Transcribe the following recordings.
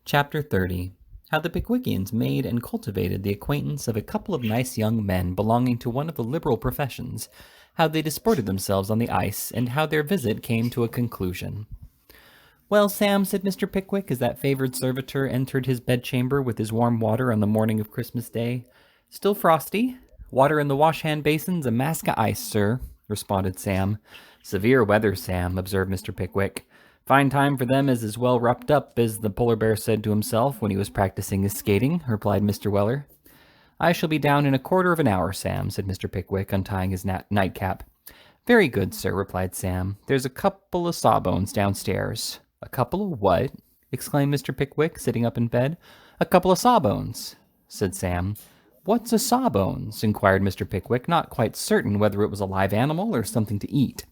Chapter 30. How the Pickwickians made and cultivated the acquaintance of a couple of nice young men belonging to one of the liberal professions, how they disported themselves on the ice, and how their visit came to a conclusion. "Well, Sam," said Mr. Pickwick, as that favored servitor entered his bedchamber with his warm water on the morning of Christmas Day. "Still frosty? Water in the wash-hand basins, a mask of ice, sir," responded Sam. "Severe weather, Sam," observed Mr. Pickwick. "Fine time for them as is well wrapped up, as the polar bear said to himself when he was practicing his skating," replied Mr. Weller. "I shall be down in a quarter of an hour, Sam," said Mr. Pickwick, untying his nightcap. "Very good, sir," replied Sam. "There's a couple of sawbones downstairs." "A couple of what?" exclaimed Mr. Pickwick, sitting up in bed. "A couple of sawbones," said Sam. "What's a sawbones?" inquired Mr. Pickwick, not quite certain whether it was a live animal or something to eat.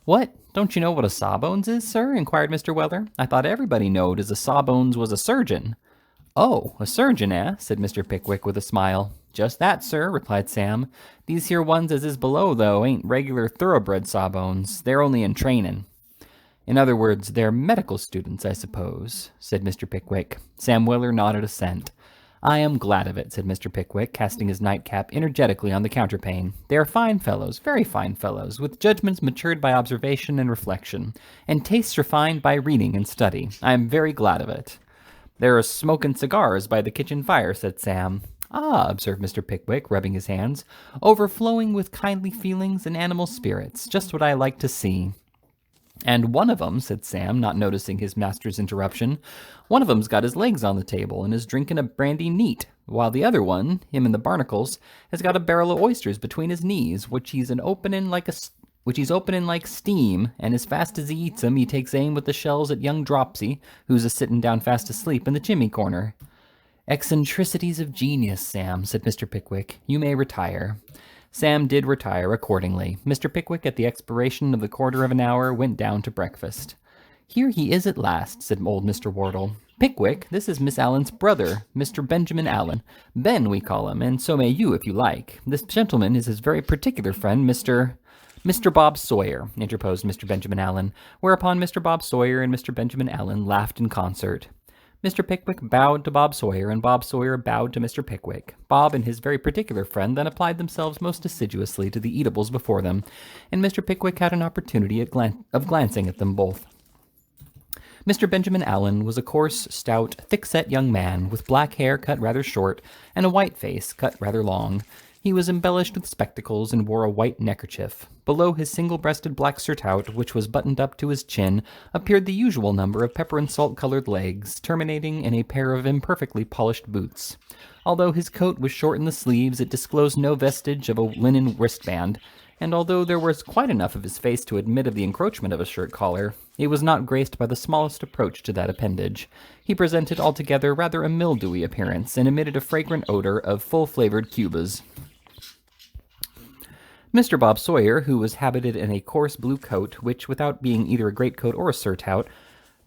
"What? Don't you know what a sawbones is, sir?" inquired Mr. Weller. "I thought everybody knowed as a sawbones was a surgeon." "Oh, a surgeon, eh?" said Mr. Pickwick with a smile. "Just that, sir," replied Sam. "These here ones as is below, though, ain't regular thoroughbred sawbones. They're only in trainin'." "In other words, they're medical students, I suppose," said Mr. Pickwick. Sam Weller nodded assent. "I am glad of it," said Mr. Pickwick, casting his nightcap energetically on the counterpane. "They are fine fellows, very fine fellows, with judgments matured by observation and reflection, and tastes refined by reading and study. I am very glad of it." "There are smoking cigars by the kitchen fire," said Sam. "Ah," observed Mr. Pickwick, rubbing his hands, "overflowing with kindly feelings and animal spirits, just what I like to see." "And one of 'em," said Sam, not noticing his master's interruption, "one of 'em's got his legs on the table and is drinking a brandy neat, while the other one, him in the barnacles, has got a barrel of oysters between his knees, which he's opening like steam, and as fast as he eats 'em, he takes aim with the shells at young Dropsy, who's a-sitting down fast asleep in the chimney corner." "Eccentricities of genius, Sam," said Mr. Pickwick. "You may retire." Sam did retire accordingly. Mr. Pickwick, at the expiration of the quarter of an hour, went down to breakfast. "Here he is at last," said old Mr. Wardle. "Pickwick, this is Miss Allen's brother, Mr. Benjamin Allen. Ben, we call him, and so may you, if you like. This gentleman is his very particular friend, Mr. Bob Sawyer," interposed Mr. Benjamin Allen, whereupon Mr. Bob Sawyer and Mr. Benjamin Allen laughed in concert. Mr. Pickwick bowed to Bob Sawyer, and Bob Sawyer bowed to Mr. Pickwick. Bob and his very particular friend then applied themselves most assiduously to the eatables before them, and Mr. Pickwick had an opportunity of glancing at them both. Mr. Benjamin Allen was a coarse, stout, thick-set young man, with black hair cut rather short, and a white face cut rather long. He was embellished with spectacles and wore a white neckerchief. Below his single-breasted black surtout, which was buttoned up to his chin, appeared the usual number of pepper-and-salt-colored legs, terminating in a pair of imperfectly polished boots. Although his coat was short in the sleeves, it disclosed no vestige of a linen wristband, and although there was quite enough of his face to admit of the encroachment of a shirt collar, it was not graced by the smallest approach to that appendage. He presented altogether rather a mildewy appearance, and emitted a fragrant odor of full-flavored Cubas. Mr. Bob Sawyer, who was habited in a coarse blue coat, which, without being either a greatcoat or a surtout,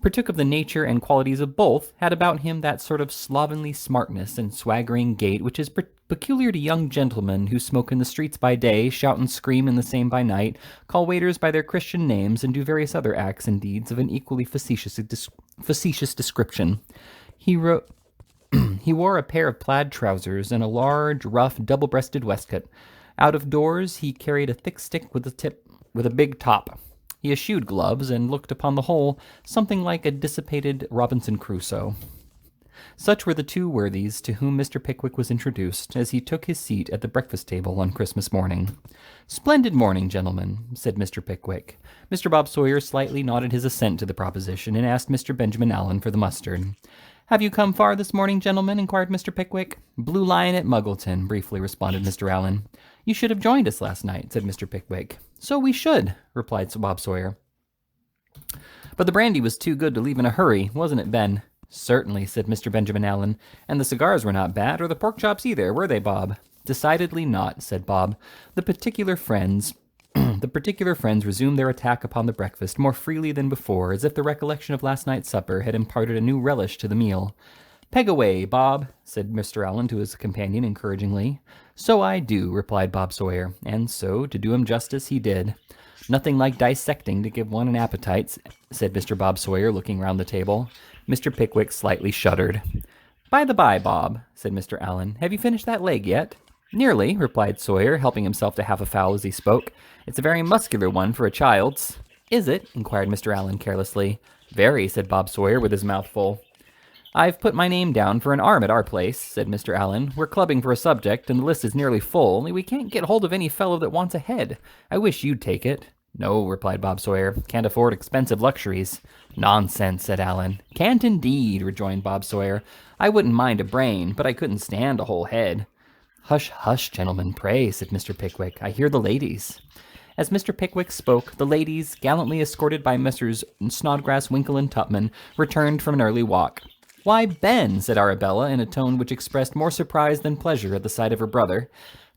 partook of the nature and qualities of both, had about him that sort of slovenly smartness and swaggering gait which is peculiar to young gentlemen who smoke in the streets by day, shout and scream in the same by night, call waiters by their Christian names, and do various other acts and deeds of an equally facetious description. He wore a pair of plaid trousers and a large, rough, double-breasted waistcoat. Out of doors, he carried a thick stick with a big top. He eschewed gloves, and looked upon the whole something like a dissipated Robinson Crusoe. Such were the two worthies to whom Mr. Pickwick was introduced, as he took his seat at the breakfast table on Christmas morning. "Splendid morning, gentlemen," said Mr. Pickwick. Mr. Bob Sawyer slightly nodded his assent to the proposition, and asked Mr. Benjamin Allen for the mustard. "Have you come far this morning, gentlemen?" inquired Mr. Pickwick. "Blue Lion at Muggleton," briefly responded Mr. Allen. "You should have joined us last night," said Mr. Pickwick. "So we should," replied Bob Sawyer. "But the brandy was too good to leave in a hurry, wasn't it, Ben?" "Certainly," said Mr. Benjamin Allen. "And the cigars were not bad, or the pork chops either, were they, Bob?" "Decidedly not," said Bob. The particular friends resumed their attack upon the breakfast more freely than before, as if the recollection of last night's supper had imparted a new relish to the meal. "Peg away, Bob," said Mr. Allen to his companion encouragingly. "So I do," replied Bob Sawyer, and so, to do him justice, he did. "Nothing like dissecting to give one an appetite," said Mr. Bob Sawyer, looking round the table. Mr. Pickwick slightly shuddered. "By the by, Bob," said Mr. Allen, "have you finished that leg yet?" "Nearly," replied Sawyer, helping himself to half a fowl as he spoke. "It's a very muscular one for a child's." "Is it?" inquired Mr. Allen carelessly. "Very," said Bob Sawyer with his mouth full. "I've put my name down for an arm at our place," said Mr. Allen. "We're clubbing for a subject, and the list is nearly full, only we can't get hold of any fellow that wants a head. I wish you'd take it." "No," replied Bob Sawyer. "Can't afford expensive luxuries." "Nonsense," said Allen. "Can't indeed," rejoined Bob Sawyer. "I wouldn't mind a brain, but I couldn't stand a whole head." "Hush, hush, gentlemen, pray," said Mr. Pickwick. "I hear the ladies." As Mr. Pickwick spoke, the ladies, gallantly escorted by Messrs. Snodgrass, Winkle, and Tupman, returned from an early walk. "Why, Ben," said Arabella, in a tone which expressed more surprise than pleasure at the sight of her brother.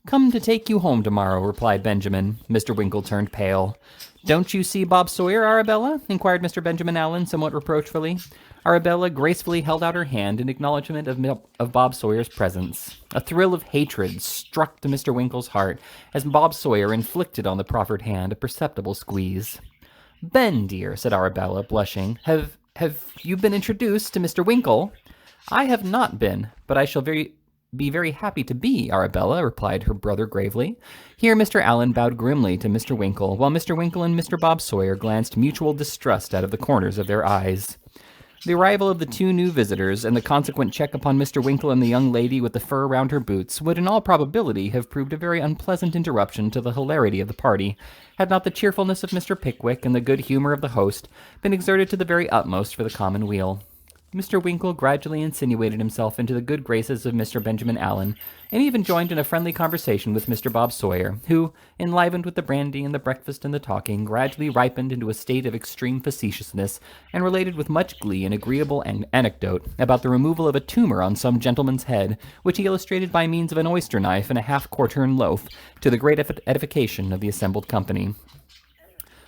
"Come to take you home tomorrow," replied Benjamin. Mr. Winkle turned pale. "Don't you see Bob Sawyer, Arabella?" inquired Mr. Benjamin Allen, somewhat reproachfully. Arabella gracefully held out her hand in acknowledgment of Bob Sawyer's presence. A thrill of hatred struck to Mr. Winkle's heart as Bob Sawyer inflicted on the proffered hand a perceptible squeeze. "Ben, dear," said Arabella, blushing, have you been introduced to Mr. Winkle?" "I have not been, but I shall be very happy to be, Arabella," replied her brother gravely. Here Mr. Allen bowed grimly to Mr. Winkle, while Mr. Winkle and Mr. Bob Sawyer glanced mutual distrust out of the corners of their eyes. The arrival of the two new visitors and the consequent check upon Mr. Winkle and the young lady with the fur round her boots would in all probability have proved a very unpleasant interruption to the hilarity of the party, had not the cheerfulness of Mr. Pickwick and the good humor of the host been exerted to the very utmost for the common weal. Mr. Winkle gradually insinuated himself into the good graces of Mr. Benjamin Allen, and even joined in a friendly conversation with Mr. Bob Sawyer, who, enlivened with the brandy and the breakfast and the talking, gradually ripened into a state of extreme facetiousness, and related with much glee an agreeable anecdote about the removal of a tumor on some gentleman's head, which he illustrated by means of an oyster knife and a half-quartern loaf, to the great edification of the assembled company.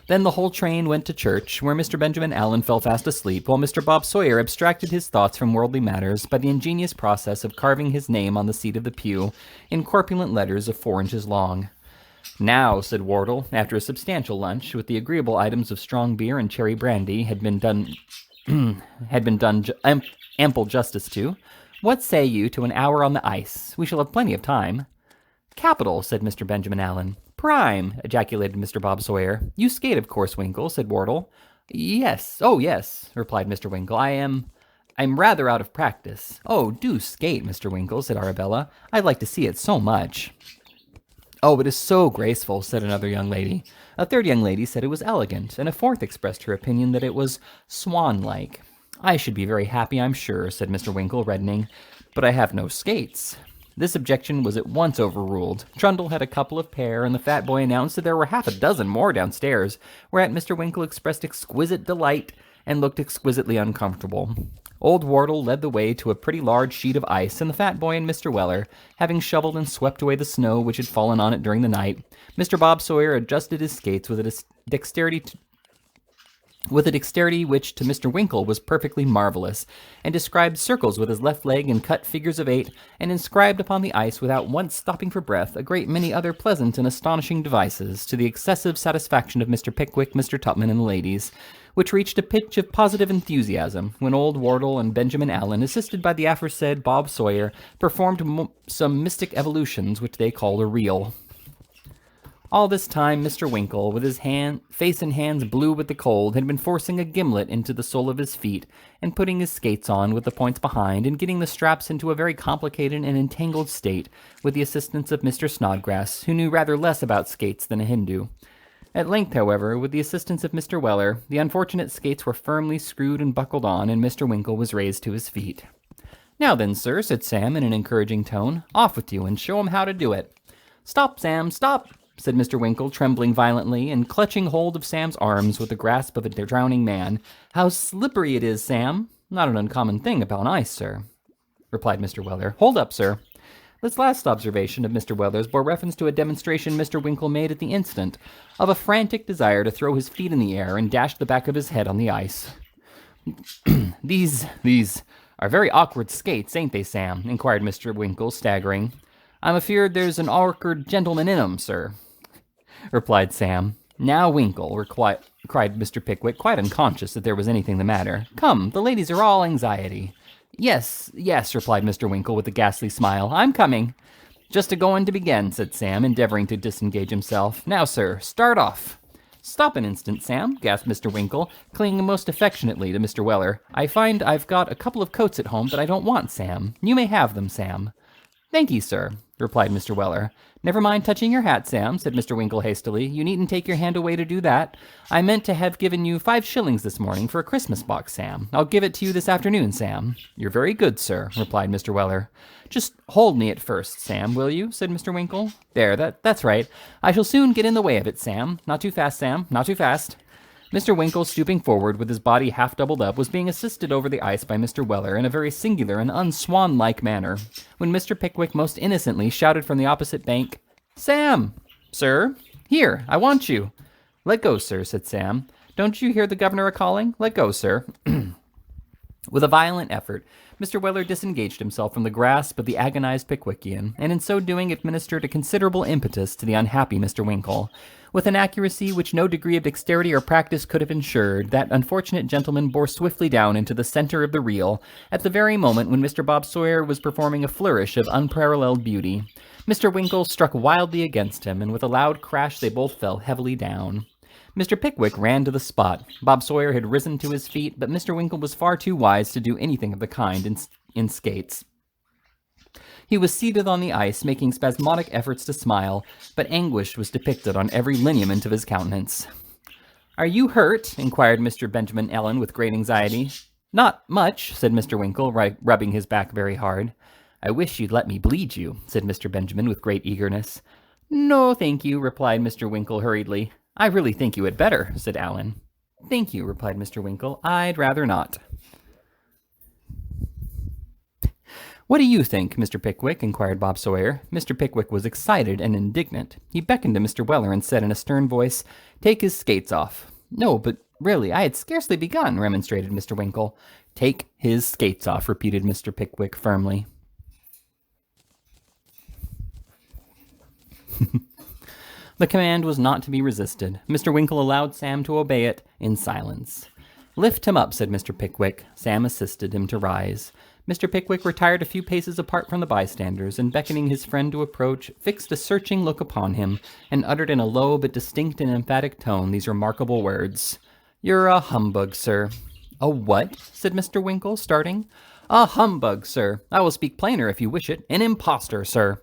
Then the whole train went to church, where Mr. Benjamin Allen fell fast asleep, while Mr. Bob Sawyer abstracted his thoughts from worldly matters by the ingenious process of carving his name on the seat of the pew in corpulent letters of 4 inches long. "Now," said Wardle, after a substantial lunch, with the agreeable items of strong beer and cherry brandy had been done ample justice to, "what say you to an hour on the ice? We shall have plenty of time." "Capital," said Mr. Benjamin Allen. "Prime," ejaculated Mr. Bob Sawyer. "You skate, of course, Winkle," said Wardle. Yes, replied Mr. Winkle. I'm rather out of practice." "Oh, do skate, Mr. Winkle," said Arabella. "I'd like to see it so much." "Oh, it is so graceful," said another young lady. A third young lady said it was elegant, and a fourth expressed her opinion that it was swan-like. "I should be very happy, I'm sure," said Mr. Winkle, reddening, "but I have no skates." This objection was at once overruled. Trundle had a couple of pair, and the fat boy announced that there were half a dozen more downstairs, whereat Mr. Winkle expressed exquisite delight and looked exquisitely uncomfortable. Old Wardle led the way to a pretty large sheet of ice, and the fat boy and Mr. Weller, having shoveled and swept away the snow which had fallen on it during the night, Mr. Bob Sawyer adjusted his skates with a dexterity which to Mr. Winkle was perfectly marvelous, and described circles with his left leg and cut figures of 8, and inscribed upon the ice without once stopping for breath a great many other pleasant and astonishing devices, to the excessive satisfaction of Mr. Pickwick, Mr. Tupman, and the ladies, which reached a pitch of positive enthusiasm when old Wardle and Benjamin Allen, assisted by the aforesaid Bob Sawyer, performed some mystic evolutions which they called a reel. All this time Mr. Winkle, with his face and hands blue with the cold, had been forcing a gimlet into the sole of his feet, and putting his skates on with the points behind, and getting the straps into a very complicated and entangled state, with the assistance of Mr. Snodgrass, who knew rather less about skates than a Hindu. At length, however, with the assistance of Mr. Weller, the unfortunate skates were firmly screwed and buckled on, and Mr. Winkle was raised to his feet. "Now then, sir," said Sam in an encouraging tone, "off with you, and show 'em how to do it." "Stop, Sam, stop!" said Mr. Winkle, trembling violently, and clutching hold of Sam's arms with the grasp of a drowning man. "How slippery it is, Sam!" "Not an uncommon thing upon ice, sir," replied Mr. Weller. "Hold up, sir." This last observation of Mr. Weller's bore reference to a demonstration Mr. Winkle made at the instant, of a frantic desire to throw his feet in the air and dash the back of his head on the ice. These are very awkward skates, ain't they, Sam?" inquired Mr. Winkle, staggering. "I'm afeard there's an awkward gentleman in 'em, sir," replied Sam. Now, Winkle, cried Mr. Pickwick, quite unconscious that there was anything the matter. Come, the ladies are all anxiety. Yes, yes, replied Mr. Winkle with a ghastly smile. I'm coming. Just a-going to begin, said Sam, endeavoring to disengage himself. Now, sir, start off. Stop an instant, Sam, gasped Mr. Winkle, clinging most affectionately to Mr. Weller. I find I've got a couple of coats at home that I don't want, Sam. You may have them, Sam. Thank you, sir, replied Mr. Weller. Never mind touching your hat, Sam, said Mr. Winkle hastily. You needn't take your hand away to do that. I meant to have given you 5 shillings this morning for a Christmas box, Sam. I'll give it to you this afternoon, Sam. You're very good, sir, replied Mr. Weller. Just hold me at first, Sam, will you? Said Mr. Winkle. There, that's right. I shall soon get in the way of it, Sam. Not too fast, Sam. Not too fast. Mr. Winkle, stooping forward with his body half doubled up, was being assisted over the ice by Mr. Weller in a very singular and unswan-like manner, when Mr. Pickwick most innocently shouted from the opposite bank, Sam! Sir? Here, I want you. Let go, sir, said Sam. Don't you hear the governor a-calling? Let go, sir. With a violent effort, Mr. Weller disengaged himself from the grasp of the agonized Pickwickian, and in so doing administered a considerable impetus to the unhappy Mr. Winkle. With an accuracy which no degree of dexterity or practice could have ensured, that unfortunate gentleman bore swiftly down into the center of the reel, at the very moment when Mr. Bob Sawyer was performing a flourish of unparalleled beauty. Mr. Winkle struck wildly against him, and with a loud crash they both fell heavily down. Mr. Pickwick ran to the spot. Bob Sawyer had risen to his feet, but Mr. Winkle was far too wise to do anything of the kind in skates. He was seated on the ice, making spasmodic efforts to smile, but anguish was depicted on every lineament of his countenance. Are you hurt? Inquired Mr. Benjamin Ellen with great anxiety. Not much, said Mr. Winkle, rubbing his back very hard. I wish you'd let me bleed you, said Mr. Benjamin with great eagerness. No, thank you, replied Mr. Winkle hurriedly. I really think you had better, said Allen. Thank you, replied Mr. Winkle. I'd rather not. What do you think, Mr. Pickwick? Inquired Bob Sawyer. Mr. Pickwick was excited and indignant. He beckoned to Mr. Weller and said in a stern voice, Take his skates off. No, but really, I had scarcely begun, remonstrated Mr. Winkle. Take his skates off, repeated Mr. Pickwick firmly. The command was not to be resisted. Mr. Winkle allowed Sam to obey it in silence. Lift him up, said Mr. Pickwick. Sam assisted him to rise. Mr. Pickwick retired a few paces apart from the bystanders, and beckoning his friend to approach, fixed a searching look upon him, and uttered in a low but distinct and emphatic tone these remarkable words. You're a humbug, sir. A what? Said Mr. Winkle, starting. A humbug, sir. I will speak plainer if you wish it. An impostor, sir.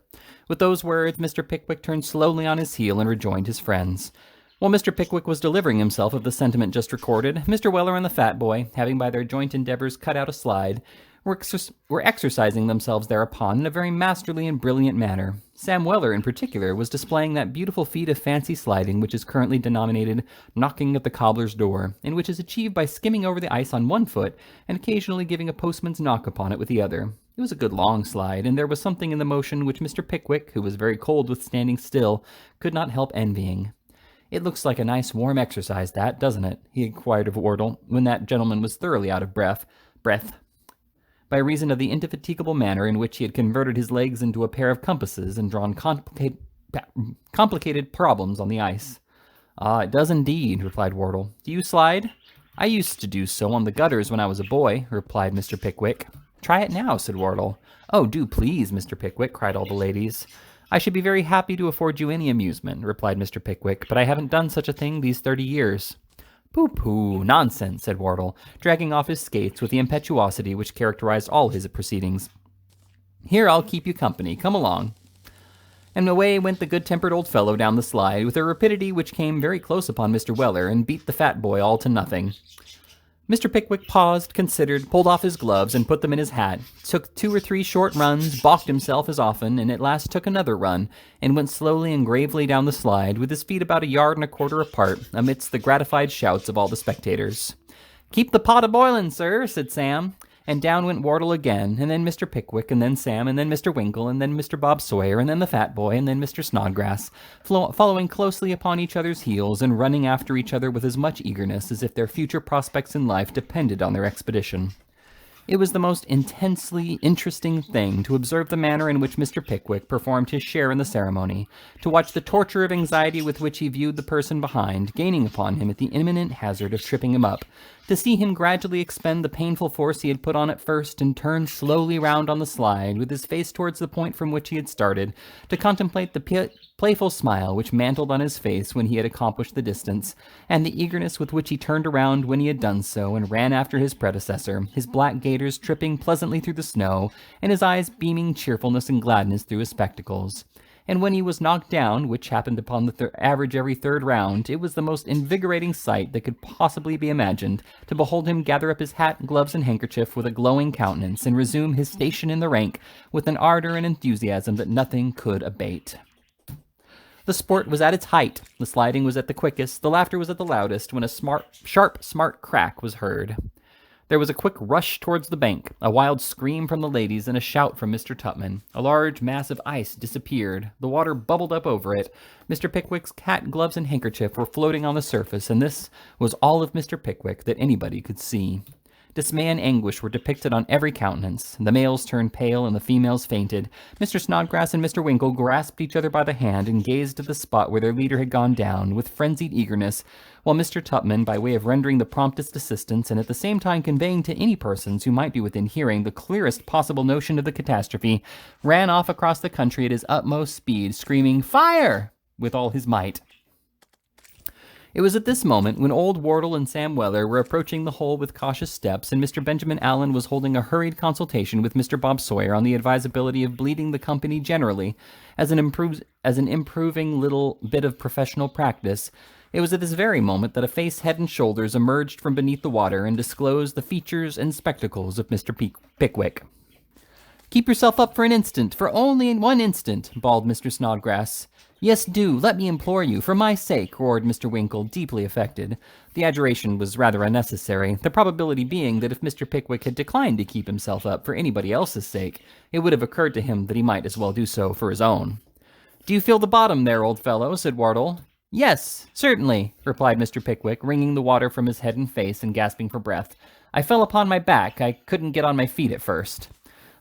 With those words, Mr. Pickwick turned slowly on his heel and rejoined his friends. While Mr. Pickwick was delivering himself of the sentiment just recorded, Mr. Weller and the fat boy, having by their joint endeavors cut out a slide, were exercising themselves thereupon in a very masterly and brilliant manner. Sam Weller, in particular, was displaying that beautiful feat of fancy sliding which is currently denominated knocking at the cobbler's door, and which is achieved by skimming over the ice on one foot and occasionally giving a postman's knock upon it with the other. It was a good long slide, and there was something in the motion which Mr. Pickwick, who was very cold with standing still, could not help envying. It looks like a nice warm exercise, that, doesn't it? He inquired of Wardle, when that gentleman was thoroughly out of breath, by reason of the indefatigable manner in which he had converted his legs into a pair of compasses and drawn complicated problems on the ice. Ah, it does indeed, replied Wardle. Do you slide? I used to do so on the gutters when I was a boy, replied Mr. Pickwick. Try it now, said Wardle. Oh, do please, Mr. Pickwick, cried all the ladies. I should be very happy to afford you any amusement, replied Mr. Pickwick, but I haven't done such a thing these 30 years. Pooh-pooh, nonsense, said Wardle, dragging off his skates with the impetuosity which characterized all his proceedings. Here, I'll keep you company. Come along. And away went the good-tempered old fellow down the slide with a rapidity which came very close upon Mr. Weller and beat the fat boy all to nothing. Mr. Pickwick paused, considered, pulled off his gloves, and put them in his hat, took 2 or 3 short runs, balked himself as often, and at last took another run, and went slowly and gravely down the slide, with his feet about 1.25 yards apart, amidst the gratified shouts of all the spectators. Keep the pot a-boilin', sir, said Sam, and down went Wardle again, and then Mr. Pickwick, and then Sam, and then Mr. Winkle, and then Mr. Bob Sawyer, and then the fat boy, and then Mr. Snodgrass, following closely upon each other's heels, and running after each other with as much eagerness as if their future prospects in life depended on their expedition. It was the most intensely interesting thing to observe the manner in which Mr. Pickwick performed his share in the ceremony, to watch the torture of anxiety with which he viewed the person behind, gaining upon him at the imminent hazard of tripping him up, to see him gradually expend the painful force he had put on at first and turn slowly round on the slide, with his face towards the point from which he had started, to contemplate the playful smile which mantled on his face when he had accomplished the distance, and the eagerness with which he turned around when he had done so and ran after his predecessor, his black gaiters tripping pleasantly through the snow, and his eyes beaming cheerfulness and gladness through his spectacles. And when he was knocked down, which happened upon the average every third round, it was the most invigorating sight that could possibly be imagined, to behold him gather up his hat, gloves, and handkerchief with a glowing countenance, and resume his station in the rank with an ardor and enthusiasm that nothing could abate. The sport was at its height, the sliding was at the quickest, the laughter was at the loudest, when a sharp, smart crack was heard. There was a quick rush towards the bank, a wild scream from the ladies, and a shout from Mr. Tupman. A large mass of ice disappeared. The water bubbled up over it. Mr. Pickwick's hat, gloves, and handkerchief were floating on the surface, and this was all of Mr. Pickwick that anybody could see. Dismay and anguish were depicted on every countenance. The males turned pale and the females fainted. Mr. Snodgrass and Mr. Winkle grasped each other by the hand and gazed at the spot where their leader had gone down with frenzied eagerness, while Mr. Tupman, by way of rendering the promptest assistance and at the same time conveying to any persons who might be within hearing the clearest possible notion of the catastrophe, ran off across the country at his utmost speed, screaming, "Fire!" with all his might. It was at this moment, when old Wardle and Sam Weller were approaching the hole with cautious steps, and Mr. Benjamin Allen was holding a hurried consultation with Mr. Bob Sawyer on the advisability of bleeding the company generally, as an improving little bit of professional practice. It was at this very moment that a face, head, and shoulders emerged from beneath the water and disclosed the features and spectacles of Mr. Pickwick. "Keep yourself up for an instant, for only 1 instant," bawled Mr. Snodgrass. "Yes, do, let me implore you, for my sake," roared Mr. Winkle, deeply affected. The adjuration was rather unnecessary, the probability being that if Mr. Pickwick had declined to keep himself up for anybody else's sake, it would have occurred to him that he might as well do so for his own. "Do you feel the bottom there, old fellow?" said Wardle. "Yes, certainly," replied Mr. Pickwick, wringing the water from his head and face and gasping for breath. "I fell upon my back. I couldn't get on my feet at first."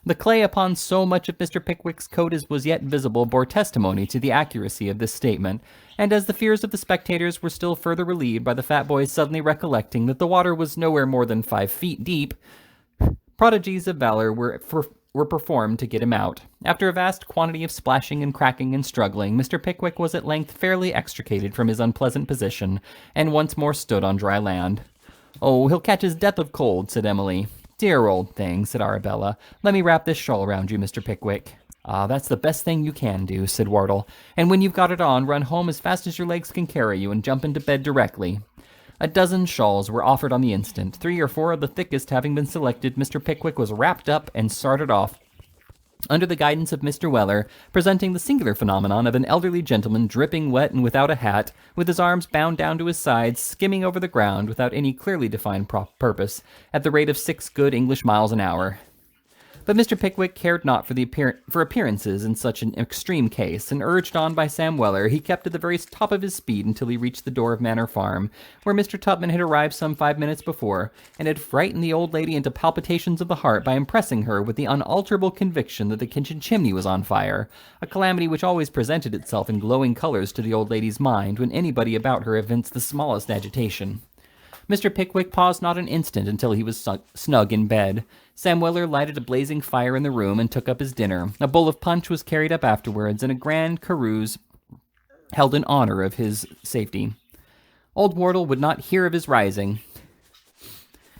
The clay upon so much of Mr. Pickwick's coat as was yet visible bore testimony to the accuracy of this statement, and as the fears of the spectators were still further relieved by the fat boy's suddenly recollecting that the water was nowhere more than 5 feet deep, prodigies of valor were performed to get him out. After a vast quantity of splashing and cracking and struggling, Mr. Pickwick was at length fairly extricated from his unpleasant position, and once more stood on dry land. "Oh, he'll catch his death of cold," said Emily. "Dear old thing," said Arabella. "Let me wrap this shawl around you, Mr. Pickwick." "Ah, that's the best thing you can do," said Wardle. "And when you've got it on, run home as fast as your legs can carry you and jump into bed directly." A dozen shawls were offered on the instant. 3 or 4 of the thickest having been selected, Mr. Pickwick was wrapped up and started off, under the guidance of Mr. Weller, presenting the singular phenomenon of an elderly gentleman dripping wet and without a hat, with his arms bound down to his sides, skimming over the ground without any clearly defined purpose, at the rate of 6 good English miles an hour. But Mr. Pickwick cared not for appearances in such an extreme case, and urged on by Sam Weller, he kept at the very top of his speed until he reached the door of Manor Farm, where Mr. Tupman had arrived some 5 minutes before, and had frightened the old lady into palpitations of the heart by impressing her with the unalterable conviction that the kitchen chimney was on fire, a calamity which always presented itself in glowing colors to the old lady's mind when anybody about her evinced the smallest agitation. Mr. Pickwick paused not an instant until he was snug in bed. Sam Weller lighted a blazing fire in the room and took up his dinner. A bowl of punch was carried up afterwards, and a grand carouse held in honor of his safety. Old Wardle would not hear of his rising,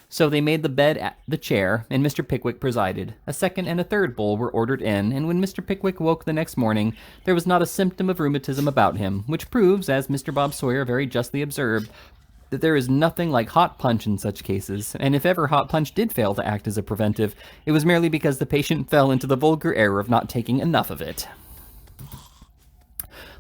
so they made the bed the chair, and Mr. Pickwick presided. A second and a third bowl were ordered in, and when Mr. Pickwick woke the next morning, there was not a symptom of rheumatism about him, which proves, as Mr. Bob Sawyer very justly observed, that there is nothing like hot punch in such cases, and if ever hot punch did fail to act as a preventive, it was merely because the patient fell into the vulgar error of not taking enough of it.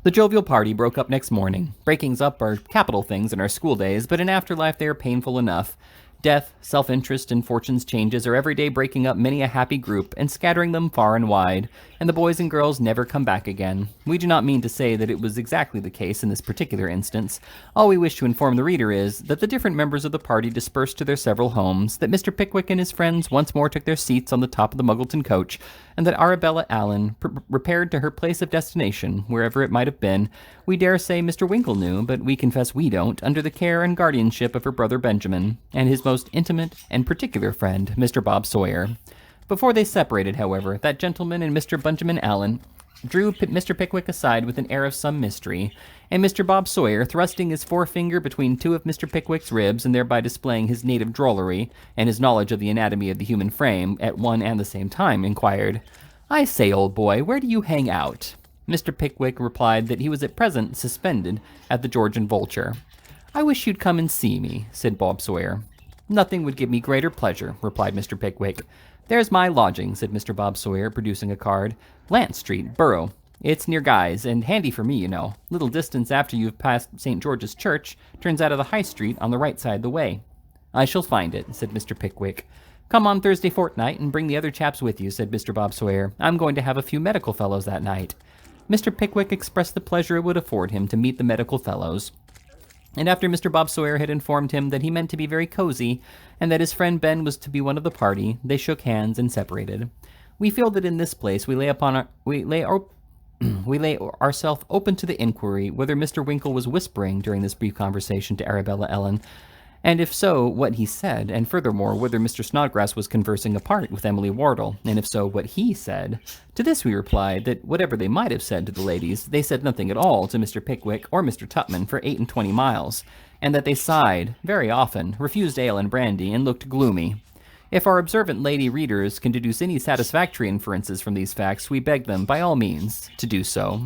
The jovial party broke up next morning. Breakings up are capital things in our school days, but in after life they are painful enough. Death, self-interest, and fortune's changes are every day breaking up many a happy group and scattering them far and wide, and the boys and girls never come back again. We do not mean to say that it was exactly the case in this particular instance. All we wish to inform the reader is that the different members of the party dispersed to their several homes, that Mr. Pickwick and his friends once more took their seats on the top of the Muggleton coach, and that Arabella Allen repaired to her place of destination, wherever it might have been. We dare say Mr. Winkle knew, but we confess we don't, under the care and guardianship of her brother Benjamin, and his most intimate and particular friend, Mr. Bob Sawyer. Before they separated, however, that gentleman and Mr. Benjamin Allen drew Mr. Pickwick aside with an air of some mystery, and Mr. Bob Sawyer, thrusting his forefinger between two of Mr. Pickwick's ribs and thereby displaying his native drollery and his knowledge of the anatomy of the human frame at one and the same time, inquired, "I say, old boy, where do you hang out?" Mr. Pickwick replied that he was at present suspended at the George and Vulture. "I wish you'd come and see me," said Bob Sawyer. "Nothing would give me greater pleasure," replied Mr. Pickwick. "There's my lodging," said Mr. Bob Sawyer, producing a card. "Lance Street, Borough. It's near Guy's, and handy for me, you know. Little distance after you've passed St. George's Church, turns out of the High Street on the right side of the way." "I shall find it," said Mr. Pickwick. "Come on Thursday fortnight and bring the other chaps with you," said Mr. Bob Sawyer. "I'm going to have a few medical fellows that night." Mr. Pickwick expressed the pleasure it would afford him to meet the medical fellows, and after Mr. Bob Sawyer had informed him that he meant to be very cozy, and that his friend Ben was to be one of the party, they shook hands and separated. We feel that in this place we lay ourselves open to the inquiry whether Mr. Winkle was whispering during this brief conversation to Arabella Ellen, and if so, what he said, and furthermore, whether Mr. Snodgrass was conversing apart with Emily Wardle, and if so, what he said. To this we replied that whatever they might have said to the ladies, they said nothing at all to Mr. Pickwick or Mr. Tupman for 28 miles, and that they sighed very often, refused ale and brandy, and looked gloomy. If our observant lady readers can deduce any satisfactory inferences from these facts, we beg them, by all means, to do so.